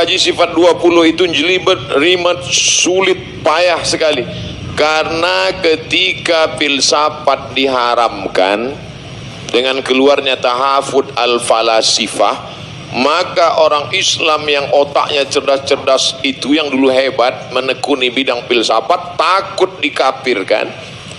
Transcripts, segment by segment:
Haji sifat 20 itu jelibet, rimet, sulit, payah sekali. Karena ketika filsafat diharamkan dengan keluarnya tahafud al-falasifah, maka orang Islam yang otaknya cerdas-cerdas itu yang dulu hebat menekuni bidang filsafat takut dikafirkan.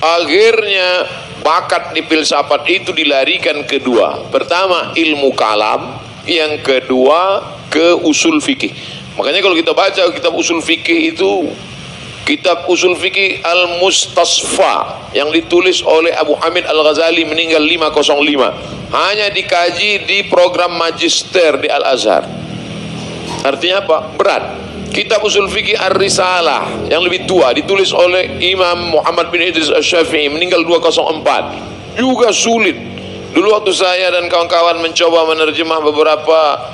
Akhirnya bakat di filsafat itu dilarikan kedua. Pertama ilmu kalam, yang kedua ke usul fikih. Makanya kalau kita baca kitab usul fikih itu, kitab usul fikih Al-Mustasfa yang ditulis oleh Abu Hamid Al-Ghazali meninggal 505, hanya dikaji di program magister di Al-Azhar. Artinya apa? Berat. Kitab usul fikih Ar-Risalah yang lebih tua ditulis oleh Imam Muhammad bin Idris Asy-Syafi'i meninggal 204, juga sulit. Dulu waktu saya dan kawan-kawan mencoba menerjemah beberapa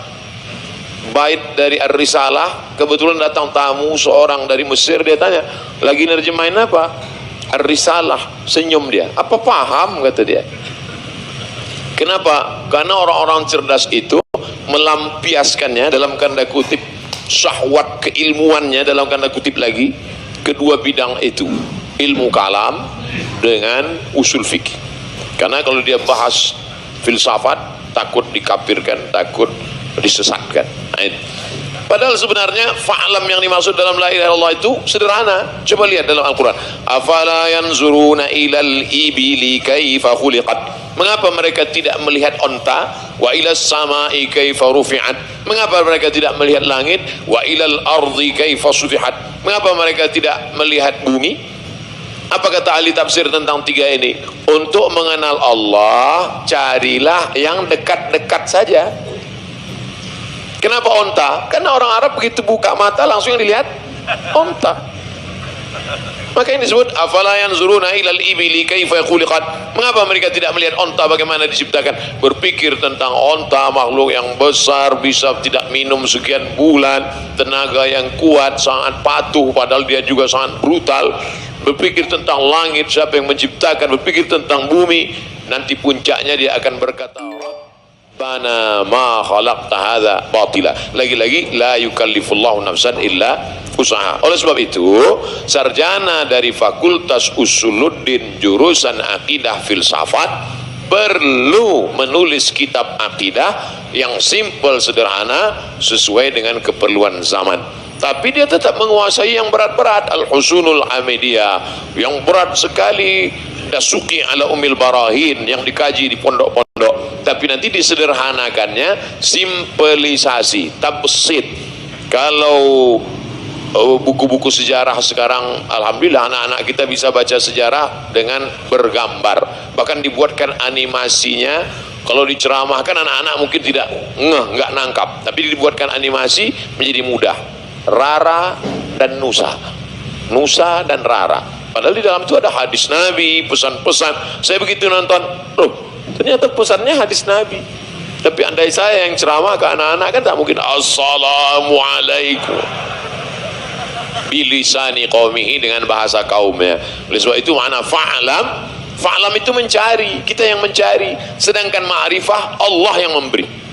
bait dari Ar-Risalah, kebetulan datang tamu seorang dari Mesir. Dia tanya, lagi nerjemahin apa? Ar-Risalah. Senyum dia, apa paham, kata dia. Kenapa? Karena orang-orang cerdas itu melampiaskannya dalam tanda kutip, syahwat keilmuannya dalam tanda kutip lagi, kedua bidang itu, ilmu kalam dengan usul fikih. Karena kalau dia bahas filsafat takut dikafirkan, takut disesatkan. Padahal sebenarnya fa'lam yang dimaksud dalam la ilaha illallah itu sederhana. Coba lihat dalam Al-Quran, afala yanzuruna ilal ibili kaifa khuliqat. Mengapa mereka tidak melihat onta? Wa ilas samai kaifa rufi'at. Mengapa mereka tidak melihat langit? Wa ilal ardi kaifa sutihat. Mengapa mereka tidak melihat bumi? Apa kata ahli tafsir tentang tiga ini? Untuk mengenal Allah, carilah yang dekat-dekat saja. Kenapa onta? Karena orang Arab begitu buka mata langsung yang dilihat onta. Maka ini disebut afala yanzuruna ilal ibili kaifa khuliqat. Mengapa mereka tidak melihat onta bagaimana diciptakan? Berpikir tentang onta, makhluk yang besar, bisa tidak minum sekian bulan, tenaga yang kuat, sangat patuh, padahal dia juga sangat brutal. Berpikir tentang langit, siapa yang menciptakan, berpikir tentang bumi, nanti puncaknya dia akan berkata, Rabbana ma khalaqta hadza batila. Lagi-lagi la yukallifullahu nafsan illa usaha. Oleh sebab itu, sarjana dari Fakultas Usuluddin jurusan akidah filsafat perlu menulis kitab akidah yang simpel, sederhana, sesuai dengan keperluan zaman. Tapi dia tetap menguasai yang berat-berat, Al-Husunul Hamidiyah yang berat sekali, Dasuki ala Umil Barahin yang dikaji di pondok-pondok, tapi nanti disederhanakannya, simpelisasi, tabsid. Kalau buku-buku sejarah sekarang, alhamdulillah anak-anak kita bisa baca sejarah dengan bergambar, bahkan dibuatkan animasinya. Kalau diceramahkan anak-anak mungkin tidak nggak nangkap, tapi dibuatkan animasi menjadi mudah. Rara dan Nusa, Nusa dan Rara, padahal di dalam itu ada hadis Nabi, pesan-pesan. Saya begitu nonton, loh ternyata pesannya hadis Nabi. Tapi andai saya yang ceramah ke anak-anak kan tak mungkin assalamualaikum bilisani qaumihi, dengan bahasa kaumnya. Oleh sebab itu makna fa'lam, fa'lam itu mencari, kita yang mencari, sedangkan ma'rifah Allah yang memberi.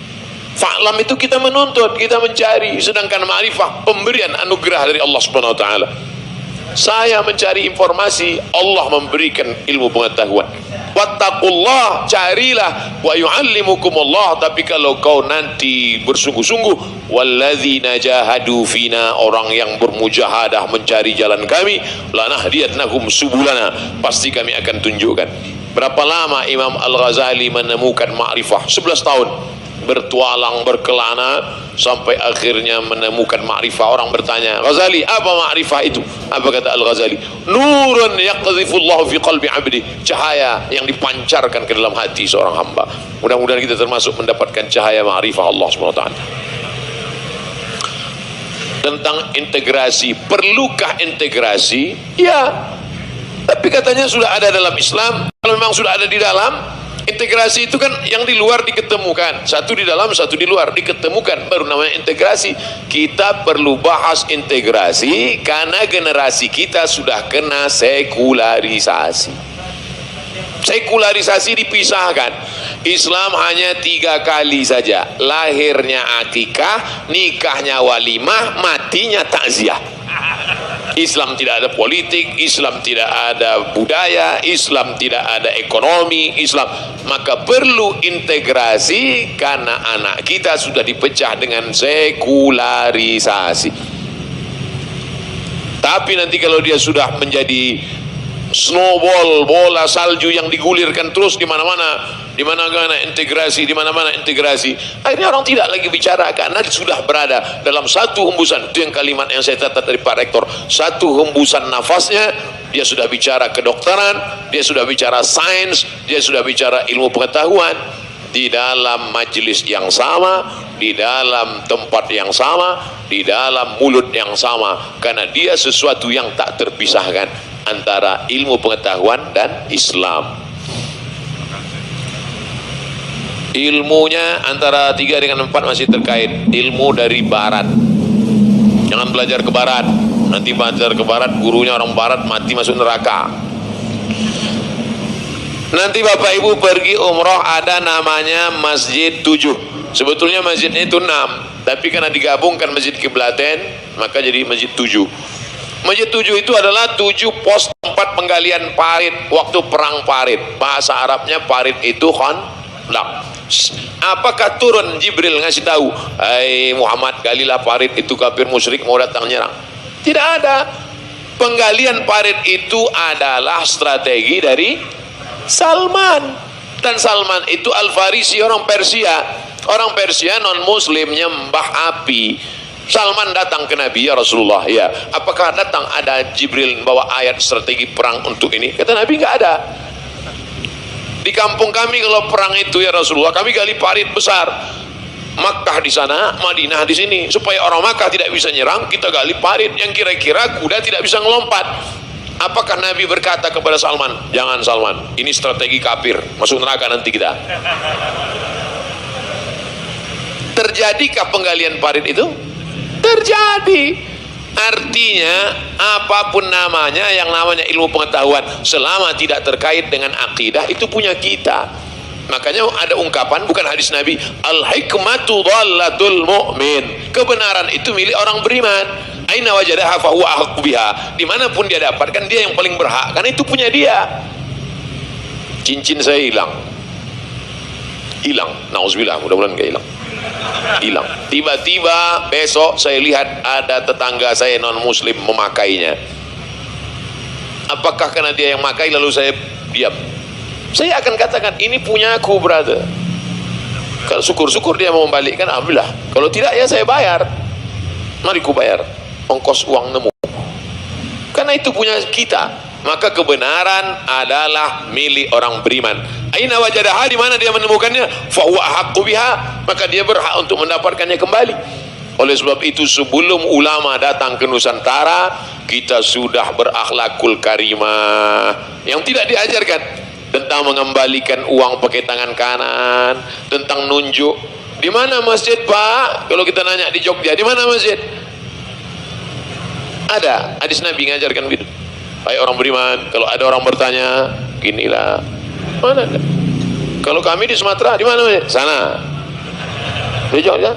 Fa'lam itu kita menuntut, kita mencari, sedangkan ma'rifah pemberian anugerah dari Allah Subhanahu wa taala. Saya mencari informasi, Allah memberikan ilmu pengetahuan. Wattaqullah, carilah, wa yu'allimukumullah. Tapi kalau kau nanti bersungguh-sungguh, walladzina jahadu fina, orang yang bermujahadah mencari jalan kami, lanahdiyannahum subulana, pasti kami akan tunjukkan. Berapa lama Imam Al-Ghazali menemukan ma'rifah? 11 tahun bertualang, berkelana, sampai akhirnya menemukan ma'rifah. Orang bertanya, Ghazali, apa ma'rifah itu? Apa kata Al-Ghazali? Nurun yaqdhifullahu fi qalbi 'abdi, cahaya yang dipancarkan ke dalam hati seorang hamba. Mudah-mudahan kita termasuk mendapatkan cahaya ma'rifah Allah Subhanahu wa taala. Tentang integrasi, perlukah integrasi? Ya, tapi katanya sudah ada dalam Islam. Kalau memang sudah ada di dalam, integrasi itu kan yang di luar diketemukan, satu di dalam, satu di luar diketemukan, baru namanya integrasi. Kita perlu bahas integrasi karena generasi kita sudah kena sekularisasi. Sekularisasi dipisahkan. Islam hanya 3 kali saja, lahirnya akikah, nikahnya walimah, matinya takziah. Islam tidak ada politik, Islam tidak ada budaya, Islam tidak ada ekonomi, Islam. Maka perlu integrasi karena anak kita sudah dipecah dengan sekularisasi. Tapi nanti kalau dia sudah menjadi snowball, bola salju yang digulirkan terus di mana-mana, di mana-mana integrasi, di mana-mana integrasi, akhirnya orang tidak lagi bicara karena sudah berada dalam satu hembusan. Itu yang kalimat yang saya catat dari Pak Rektor, satu hembusan nafasnya dia sudah bicara kedokteran, dia sudah bicara sains, dia sudah bicara ilmu pengetahuan di dalam majelis yang sama, di dalam tempat yang sama, di dalam mulut yang sama, karena dia sesuatu yang tak terpisahkan antara ilmu pengetahuan dan Islam. Ilmunya antara 3 dengan 4 masih terkait ilmu dari barat. Jangan belajar ke barat, nanti belajar ke barat gurunya orang barat mati masuk neraka. Nanti Bapak Ibu pergi umroh ada namanya Masjid 7. Sebetulnya masjidnya itu 6, tapi karena digabungkan Masjid Kiblatain maka jadi Masjid 7. Masjid 7 itu adalah 7 pos tempat penggalian parit waktu perang parit. Bahasa Arabnya parit itu khandaq. Apakah turun Jibril ngasih tahu, "Hai Muhammad, galilah parit itu kafir musyrik mau datang nyerang"? Tidak ada. Penggalian parit itu adalah strategi dari Salman. Dan Salman itu Al-Farisi, orang Persia. Orang Persia non muslim nyembah api. Salman datang ke Nabi, "Ya Rasulullah, ya, apakah datang ada Jibril membawa ayat strategi perang untuk ini?" Kata Nabi, "Enggak ada. Di kampung kami kalau perang itu ya Rasulullah, kami gali parit besar. Makkah di sana, Madinah di sini. Supaya orang Makkah tidak bisa nyerang, kita gali parit yang kira-kira kuda tidak bisa ngelompat." Apakah Nabi berkata kepada Salman, "Jangan Salman, ini strategi kafir, masuk neraka nanti kita"? Terjadikah penggalian parit itu? Terjadi. Artinya apapun namanya, yang namanya ilmu pengetahuan selama tidak terkait dengan akidah itu punya kita. Makanya ada ungkapan, bukan hadis Nabi, "Al-hikmatu dhallatul mu'min." Kebenaran itu milik orang beriman. Aina wajadaha fa huwa ahqqu biha. Dimanapun dia dapatkan, dia yang paling berhak karena itu punya dia. Cincin saya hilang. Nauzubillah, mudah-mudahan enggak hilang. Tiba-tiba besok saya lihat ada tetangga saya non muslim memakainya. Apakah karena dia yang memakai lalu saya diam? Saya akan katakan, ini punya aku, brother. Kalau syukur-syukur dia mau membalikkan, alhamdulillah. Kalau tidak ya saya bayar. Mari ku bayar ongkos uang nemu. Karena itu punya kita. Maka kebenaran adalah milik orang beriman. Aina wajadaha, di mana dia menemukannya? Fa huwa ahqqu biha, maka dia berhak untuk mendapatkannya kembali. Oleh sebab itu sebelum ulama datang ke Nusantara, kita sudah berakhlakul karimah yang tidak diajarkan, tentang mengembalikan uang pakai tangan kanan, tentang nunjuk. Di mana masjid, Pak? Kalau kita nanya di Jogja, di mana masjid? Ada hadis Nabi ngajarkan begitu. Hai orang beriman, kalau ada orang bertanya, ginilah. Mana ada? Kalau kami di Sumatera, di mana? Sana. Di Jogja.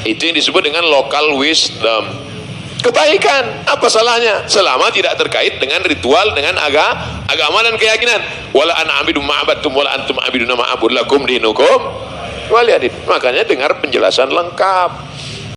Itu yang disebut dengan local wisdom. Kebaikan, apa salahnya? Selama tidak terkait dengan ritual, dengan agama dan keyakinan. Wala ana abidu ma'abattum wala antum abiduna ma'abud lakum dinukum waliyadin. Makanya dengar penjelasan lengkap.